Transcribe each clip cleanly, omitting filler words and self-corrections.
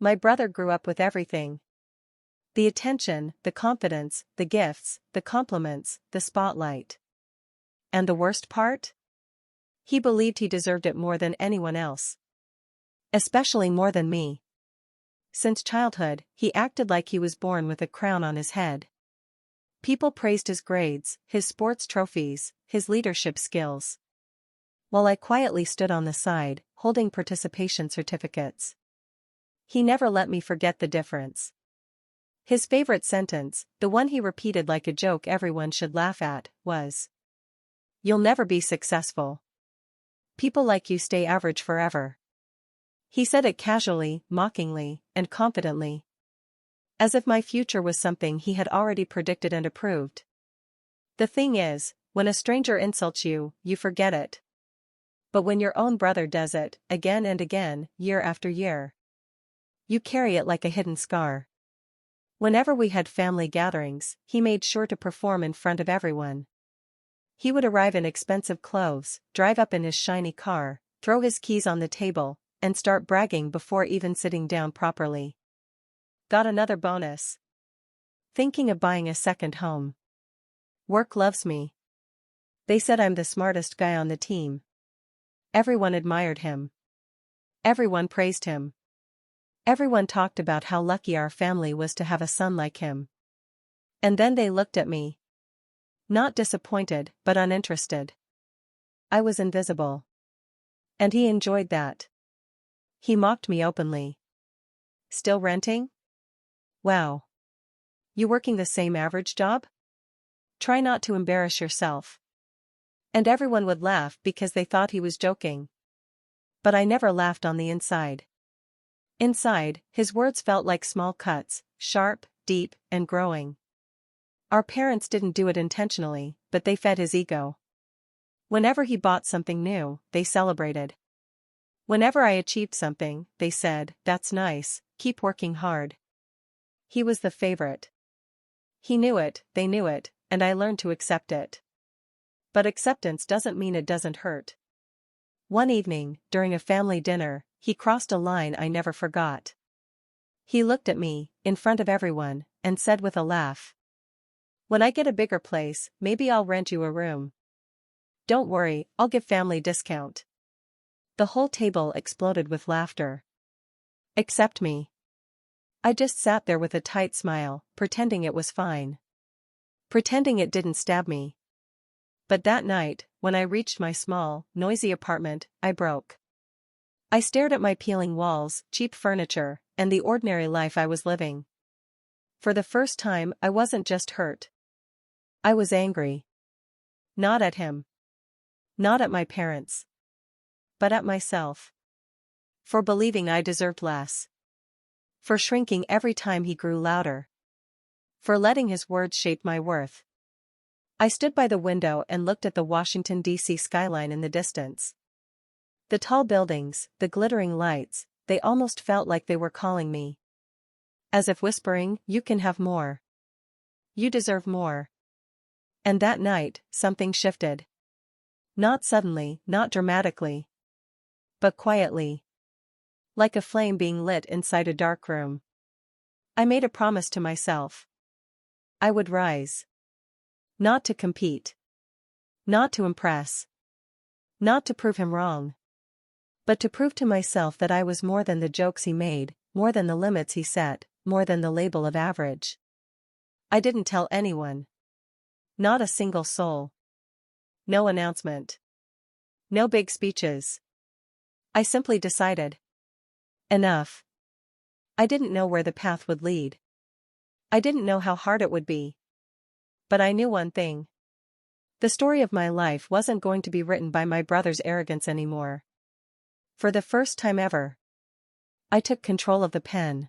My brother grew up with everything. The attention, the confidence, the gifts, the compliments, the spotlight. And the worst part? He believed he deserved it more than anyone else. Especially more than me. Since childhood, he acted like he was born with a crown on his head. People praised his grades, his sports trophies, his leadership skills. While I quietly stood on the side, holding participation certificates. He never let me forget the difference. His favorite sentence, the one he repeated like a joke everyone should laugh at, was, "You'll never be successful. People like you stay average forever." He said it casually, mockingly, and confidently. As if my future was something he had already predicted and approved. The thing is, when a stranger insults you, you forget it. But when your own brother does it, again and again, year after year, you carry it like a hidden scar. Whenever we had family gatherings, he made sure to perform in front of everyone. He would arrive in expensive clothes, drive up in his shiny car, throw his keys on the table, and start bragging before even sitting down properly. Got another bonus. Thinking of buying a second home. Work loves me. They said I'm the smartest guy on the team. Everyone admired him. Everyone praised him. Everyone talked about how lucky our family was to have a son like him. And then they looked at me. Not disappointed, but uninterested. I was invisible. And he enjoyed that. He mocked me openly. Still renting? Wow. You working the same average job? Try not to embarrass yourself. And everyone would laugh because they thought he was joking. But I never laughed on the inside. Inside, his words felt like small cuts, sharp, deep, and growing. Our parents didn't do it intentionally, but they fed his ego. Whenever he bought something new, they celebrated. Whenever I achieved something, they said, "That's nice, keep working hard." He was the favorite. He knew it, they knew it, and I learned to accept it. But acceptance doesn't mean it doesn't hurt. One evening, during a family dinner, he crossed a line I never forgot. He looked at me, in front of everyone, and said with a laugh, "When I get a bigger place, maybe I'll rent you a room. Don't worry, I'll give family discount." The whole table exploded with laughter. Except me. I just sat there with a tight smile, pretending it was fine. Pretending it didn't stab me. But that night, when I reached my small, noisy apartment, I broke. I stared at my peeling walls, cheap furniture, and the ordinary life I was living. For the first time, I wasn't just hurt. I was angry. Not at him. Not at my parents. But at myself. For believing I deserved less. For shrinking every time he grew louder. For letting his words shape my worth. I stood by the window and looked at the Washington, D.C. skyline in the distance. The tall buildings, the glittering lights, they almost felt like they were calling me. As if whispering, "You can have more. You deserve more." And that night, something shifted. Not suddenly, not dramatically. But quietly. Like a flame being lit inside a dark room. I made a promise to myself. I would rise. Not to compete. Not to impress. Not to prove him wrong. But to prove to myself that I was more than the jokes he made, more than the limits he set, more than the label of average. I didn't tell anyone. Not a single soul. No announcement. No big speeches. I simply decided. Enough. I didn't know where the path would lead. I didn't know how hard it would be. But I knew one thing. The story of my life wasn't going to be written by my brother's arrogance anymore. For the first time ever, I took control of the pen.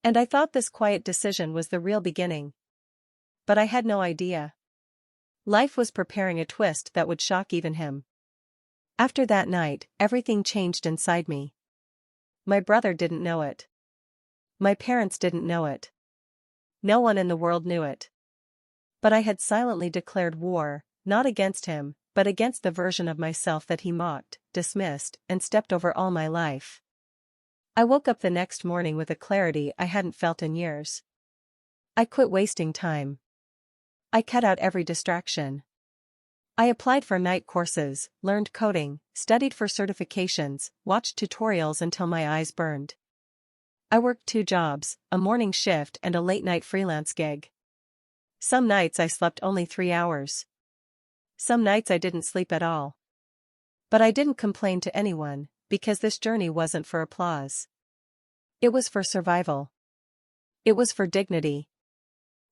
And I thought this quiet decision was the real beginning. But I had no idea. Life was preparing a twist that would shock even him. After that night, everything changed inside me. My brother didn't know it. My parents didn't know it. No one in the world knew it. But I had silently declared war, not against him, but against the version of myself that he mocked, dismissed, and stepped over all my life. I woke up the next morning with a clarity I hadn't felt in years. I quit wasting time. I cut out every distraction. I applied for night courses, learned coding, studied for certifications, watched tutorials until my eyes burned. I worked 2 jobs, a morning shift and a late-night freelance gig. Some nights I slept only 3 hours. Some nights I didn't sleep at all. But I didn't complain to anyone, because this journey wasn't for applause. It was for survival. It was for dignity.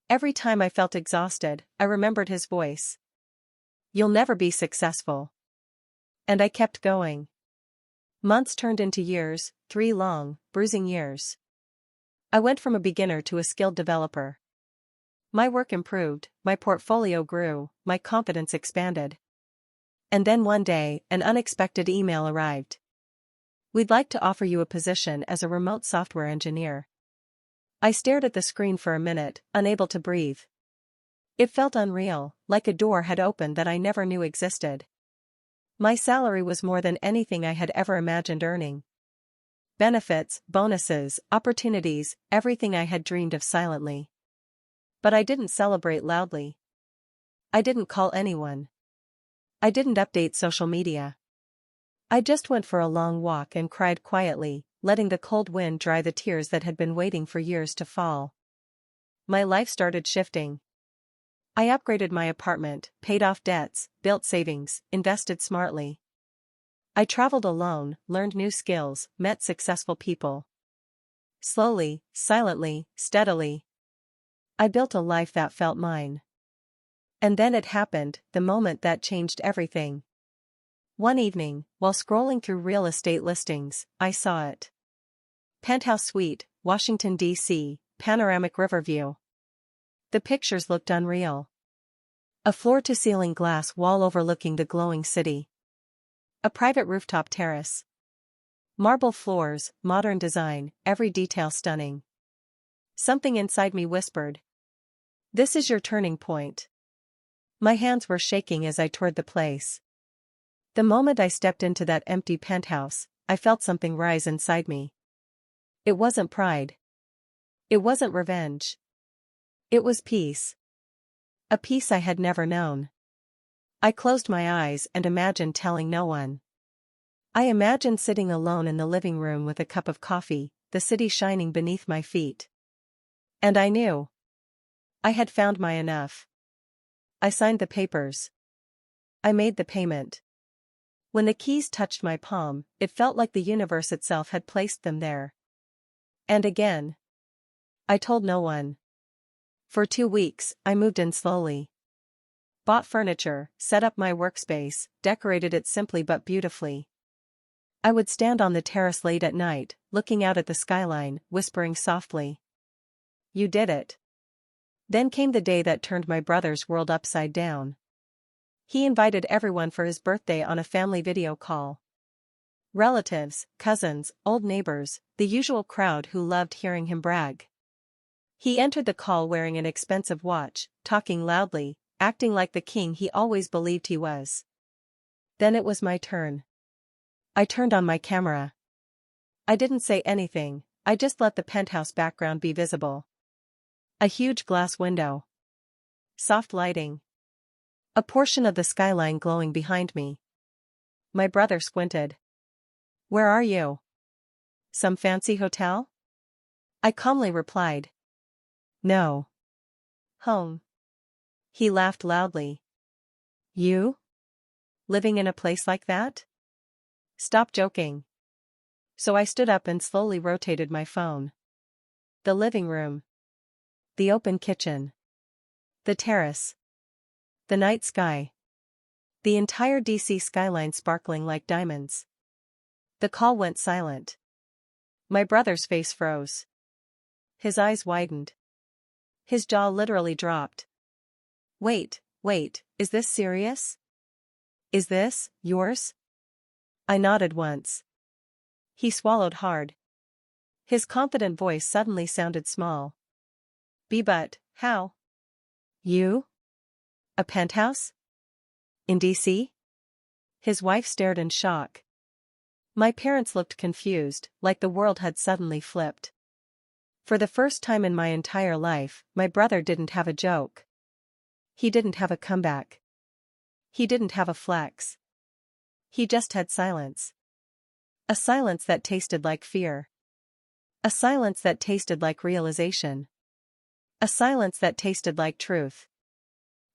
Every time I felt exhausted, I remembered his voice. You'll never be successful. And I kept going. Months turned into years, 3 long, bruising years. I went from a beginner to a skilled developer. My work improved, my portfolio grew, my confidence expanded. And then one day, an unexpected email arrived. We'd like to offer you a position as a remote software engineer. I stared at the screen for a minute, unable to breathe. It felt unreal, like a door had opened that I never knew existed. My salary was more than anything I had ever imagined earning. Benefits, bonuses, opportunities, everything I had dreamed of silently. But I didn't celebrate loudly. I didn't call anyone. I didn't update social media. I just went for a long walk and cried quietly, letting the cold wind dry the tears that had been waiting for years to fall. My life started shifting. I upgraded my apartment, paid off debts, built savings, invested smartly. I traveled alone, learned new skills, met successful people. Slowly, silently, steadily. I built a life that felt mine. And then it happened, the moment that changed everything. One evening, while scrolling through real estate listings, I saw it. Penthouse suite, Washington, D.C., panoramic river view. The pictures looked unreal. A floor-to-ceiling glass wall overlooking the glowing city. A private rooftop terrace. Marble floors, modern design, every detail stunning. Something inside me whispered, "This is your turning point." My hands were shaking as I toured the place. The moment I stepped into that empty penthouse, I felt something rise inside me. It wasn't pride. It wasn't revenge. It was peace. A peace I had never known. I closed my eyes and imagined telling no one. I imagined sitting alone in the living room with a cup of coffee, the city shining beneath my feet. And I knew. I had found my enough. I signed the papers. I made the payment. When the keys touched my palm, it felt like the universe itself had placed them there. And again. I told no one. For 2 weeks, I moved in slowly. Bought furniture, set up my workspace, decorated it simply but beautifully. I would stand on the terrace late at night, looking out at the skyline, whispering softly. You did it. Then came the day that turned my brother's world upside down. He invited everyone for his birthday on a family video call. Relatives, cousins, old neighbors, the usual crowd who loved hearing him brag. He entered the call wearing an expensive watch, talking loudly, acting like the king he always believed he was. Then it was my turn. I turned on my camera. I didn't say anything, I just let the penthouse background be visible. A huge glass window. Soft lighting. A portion of the skyline glowing behind me. My brother squinted. Where are you? Some fancy hotel? I calmly replied. No. Home. He laughed loudly. You? Living in a place like that? Stop joking. So I stood up and slowly rotated my phone. The living room. The open kitchen. The terrace. The night sky. The entire DC skyline sparkling like diamonds. The call went silent. My brother's face froze. His eyes widened. His jaw literally dropped. Wait, is this serious? Is this yours? I nodded once. He swallowed hard. His confident voice suddenly sounded small. But, how? You? A penthouse? In DC? His wife stared in shock. My parents looked confused, like the world had suddenly flipped. For the first time in my entire life, my brother didn't have a joke. He didn't have a comeback. He didn't have a flex. He just had silence. A silence that tasted like fear. A silence that tasted like realization. A silence that tasted like truth.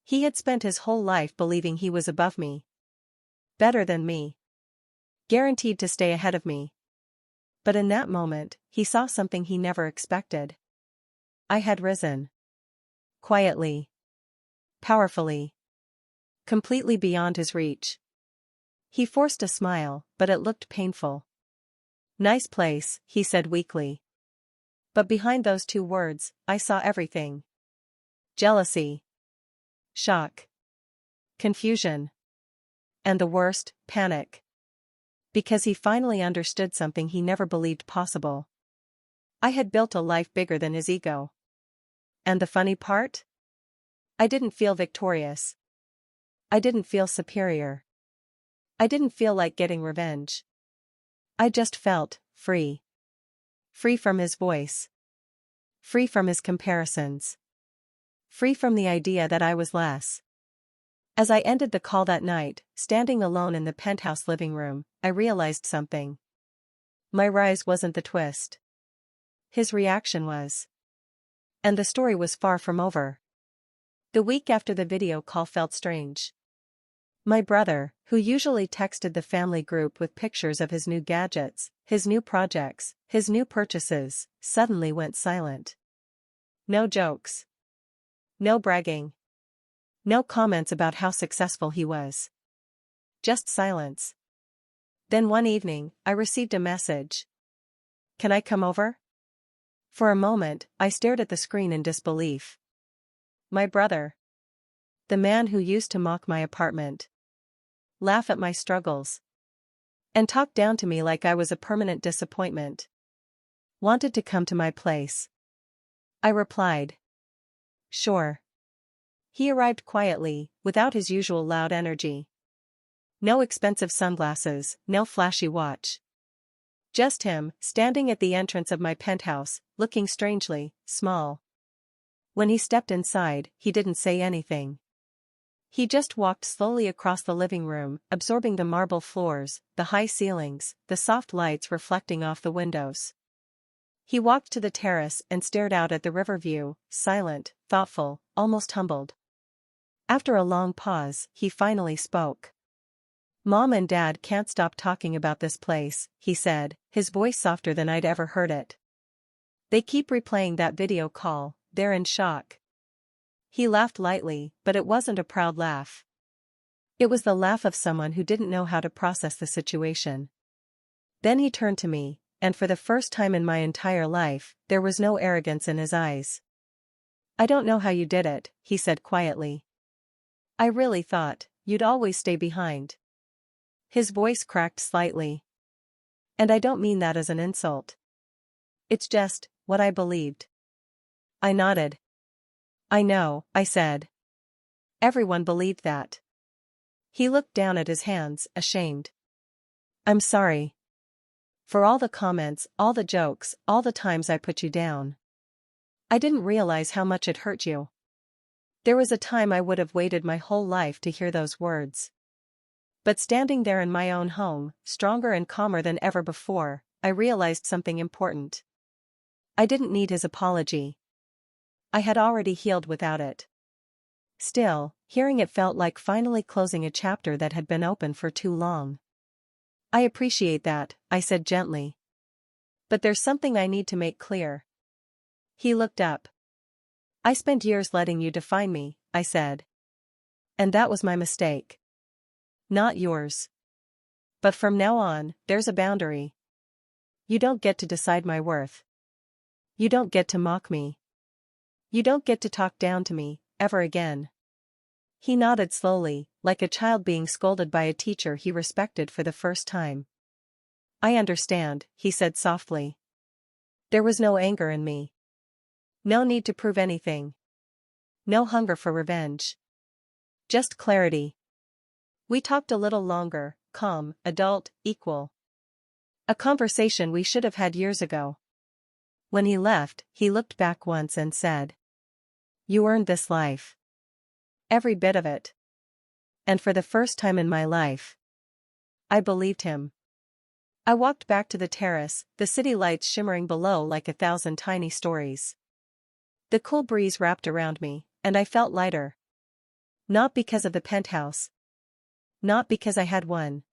He had spent his whole life believing he was above me. Better than me. Guaranteed to stay ahead of me. But in that moment, he saw something he never expected. I had risen. Quietly. Powerfully. Completely beyond his reach. He forced a smile, but it looked painful. Nice place, he said weakly. But behind those two words, I saw everything. Jealousy. Shock. Confusion. And the worst, panic. Because he finally understood something he never believed possible. I had built a life bigger than his ego. And the funny part? I didn't feel victorious. I didn't feel superior. I didn't feel like getting revenge. I just felt free. Free from his voice. Free from his comparisons. Free from the idea that I was less. As I ended the call that night, standing alone in the penthouse living room, I realized something. My rise wasn't the twist. His reaction was. And the story was far from over. The week after the video call felt strange. My brother, who usually texted the family group with pictures of his new gadgets, his new projects, his new purchases, suddenly went silent. No jokes. No bragging. No comments about how successful he was. Just silence. Then one evening, I received a message. Can I come over? For a moment, I stared at the screen in disbelief. My brother. The man who used to mock my apartment. Laugh at my struggles. And talk down to me like I was a permanent disappointment. Wanted to come to my place. I replied. Sure. He arrived quietly, without his usual loud energy. No expensive sunglasses, no flashy watch. Just him, standing at the entrance of my penthouse, looking strangely small. When he stepped inside, he didn't say anything. He just walked slowly across the living room, absorbing the marble floors, the high ceilings, the soft lights reflecting off the windows. He walked to the terrace and stared out at the river view, silent, thoughtful, almost humbled. After a long pause, he finally spoke. Mom and Dad can't stop talking about this place, he said, his voice softer than I'd ever heard it. They keep replaying that video call, they're in shock. He laughed lightly, but it wasn't a proud laugh. It was the laugh of someone who didn't know how to process the situation. Then he turned to me, and for the first time in my entire life, there was no arrogance in his eyes. I don't know how you did it, he said quietly. I really thought you'd always stay behind. His voice cracked slightly. And I don't mean that as an insult. It's just what I believed. I nodded. I know, I said. Everyone believed that. He looked down at his hands, ashamed. I'm sorry. For all the comments, all the jokes, all the times I put you down. I didn't realize how much it hurt you. There was a time I would have waited my whole life to hear those words. But standing there in my own home, stronger and calmer than ever before, I realized something important. I didn't need his apology. I had already healed without it. Still, hearing it felt like finally closing a chapter that had been open for too long. I appreciate that, I said gently. But there's something I need to make clear. He looked up. I spent years letting you define me, I said. And that was my mistake. Not yours. But from now on, there's a boundary. You don't get to decide my worth. You don't get to mock me. You don't get to talk down to me, ever again. He nodded slowly, like a child being scolded by a teacher he respected for the first time. I understand, he said softly. There was no anger in me. No need to prove anything. No hunger for revenge. Just clarity. We talked a little longer, calm, adult, equal. A conversation we should have had years ago. When he left, he looked back once and said, "You earned this life. Every bit of it." And for the first time in my life, I believed him. I walked back to the terrace, the city lights shimmering below like 1,000 tiny stories. The cool breeze wrapped around me, and I felt lighter. Not because of the penthouse. Not because I had one.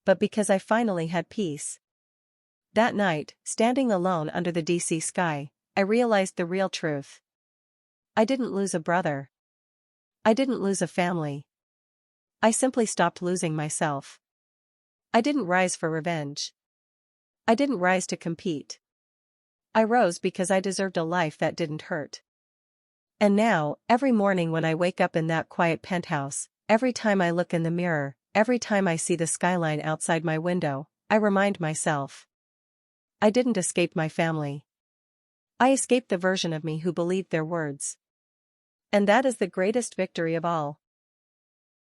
But because I finally had peace. That night, standing alone under the DC sky, I realized the real truth. I didn't lose a brother. I didn't lose a family. I simply stopped losing myself. I didn't rise for revenge. I didn't rise to compete. I rose because I deserved a life that didn't hurt. And now, every morning when I wake up in that quiet penthouse, every time I look in the mirror, every time I see the skyline outside my window, I remind myself. I didn't escape my family. I escaped the version of me who believed their words. And that is the greatest victory of all.